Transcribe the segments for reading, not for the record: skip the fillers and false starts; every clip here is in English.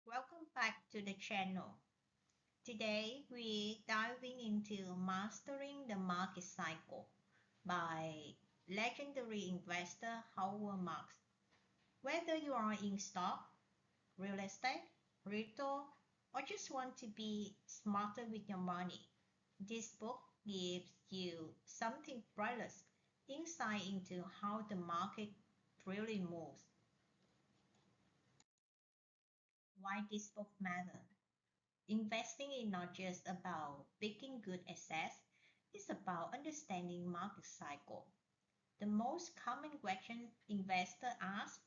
Welcome back to the channel. Today we're diving into Mastering the Market Cycle by legendary investor Howard Marks. Whether you are in stock, real estate, retail, or just want to be smarter with your money, this book gives you something priceless insight into how the market really moves. Why this book matters? Investing is not just about picking good assets, it's about understanding market cycle. The most common question investors ask,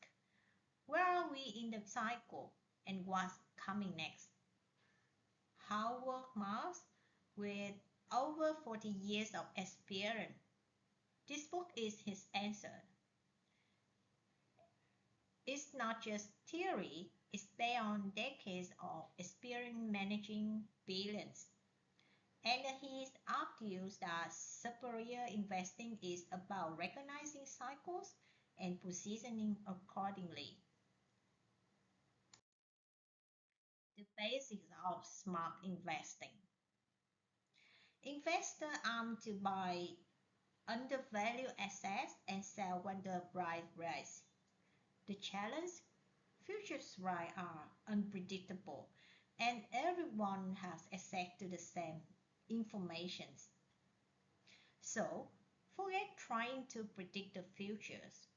where are we in the cycle and what's coming next? Howard Marks, with over 40 years of experience, this book is his answer. It's not just theory, it's based on decades of experience managing billions. And he argues that superior investing is about recognizing cycles and positioning accordingly. The basics of smart investing. Investors aim to buy undervalued assets and sell when the price rises. The challenge, futures rights are unpredictable and everyone has access to the same information. So, forget trying to predict the futures.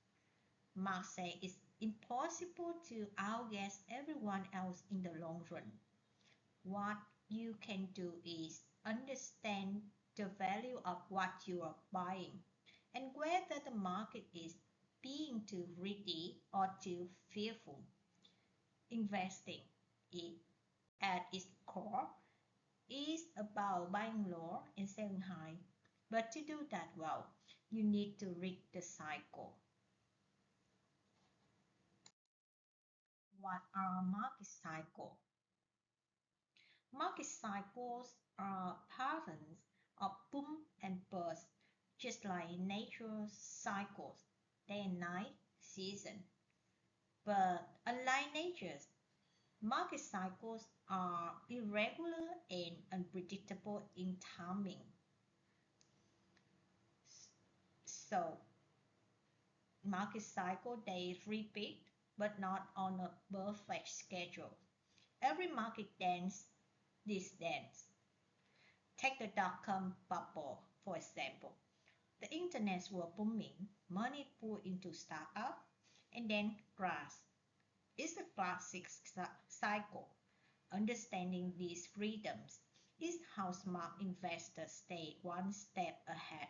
Marx said it's impossible to outguess everyone else in the long run. What you can do is understand the value of what you are buying and whether the market is being too greedy or too fearful. Investing it, at its core is about buying low and selling high. But to do that well, you need to read the cycle. What are market cycles? Market cycles are patterns of boom and bust, just like natural cycles, day and night, season. But unlike nature's, market cycles are irregular and unpredictable in timing. So, market cycle days repeat, but not on a perfect schedule. Every market dance this dance. Take the dot-com bubble, for example. The internet was booming, money poured into startup, and then crash. It's a classic cycle. Understanding these rhythms is how smart investors stay one step ahead.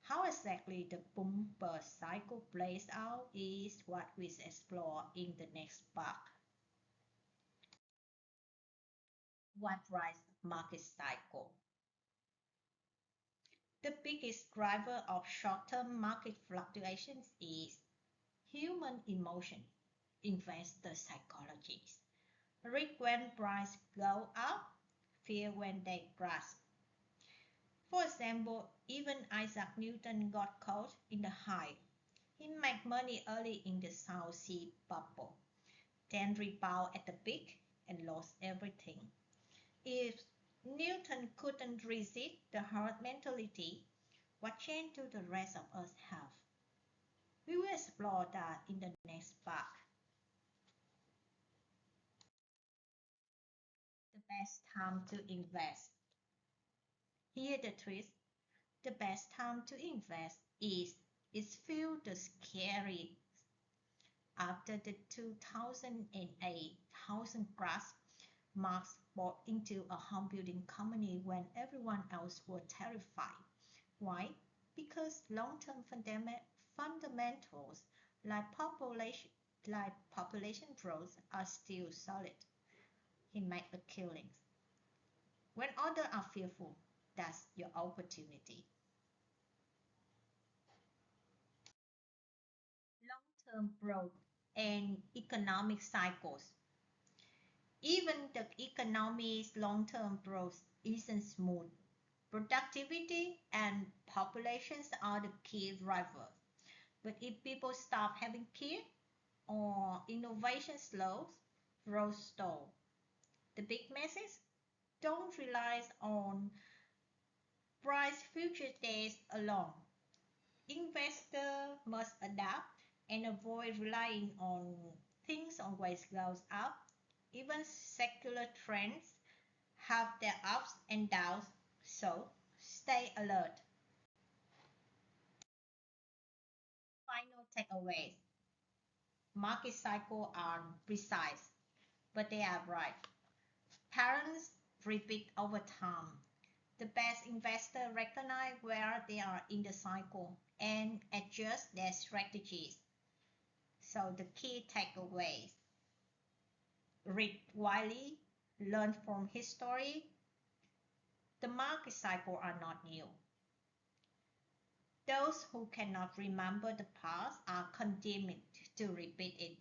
How exactly the boom bust cycle plays out is what we explore in the next part. What drives market cycle? The biggest driver of short-term market fluctuations is human emotion, investor psychology. Risk when prices go up, fear when they crash. For example, even Isaac Newton got caught in the hype. He made money early in the South Sea bubble, then rebounded at the peak and lost everything. If Newton couldn't resist the herd mentality, what chance do the rest of us have? We will explore that in the next part. The best time to invest. Here the twist. The best time to invest is feel the scary after the 2008 housing crash. Marx bought into a home building company when everyone else was terrified. Why? Because long-term fundamentals like population growth are still solid. He made a killing. When others are fearful, that's your opportunity. Long-term growth and economic cycles. Even the economy's long-term growth isn't smooth. Productivity and populations are the key drivers. But if people stop having kids or innovation slows, Rostow. The big message? Don't rely on price future days alone. Investors must adapt and avoid relying on things always goes up. Even secular trends have their ups and downs, so stay alert. Final takeaways. Market cycles are precise, but they are right. Patterns repeat over time. The best investors recognize where they are in the cycle and adjust their strategies. So the key takeaways: read widely, learn from history. The market cycles are not new. Those who cannot remember the past are condemned to repeat it.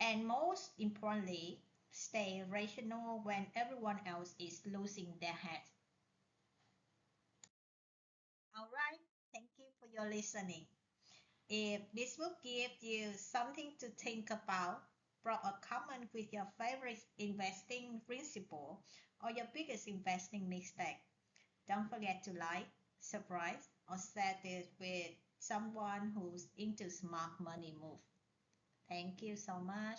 And most importantly, stay rational when everyone else is losing their head. All right, thank you for your listening. If this will give you something to think about, drop a comment with your favorite investing principle or your biggest investing mistake. Don't forget to like, subscribe, or share this with someone who's into smart money move. Thank you so much.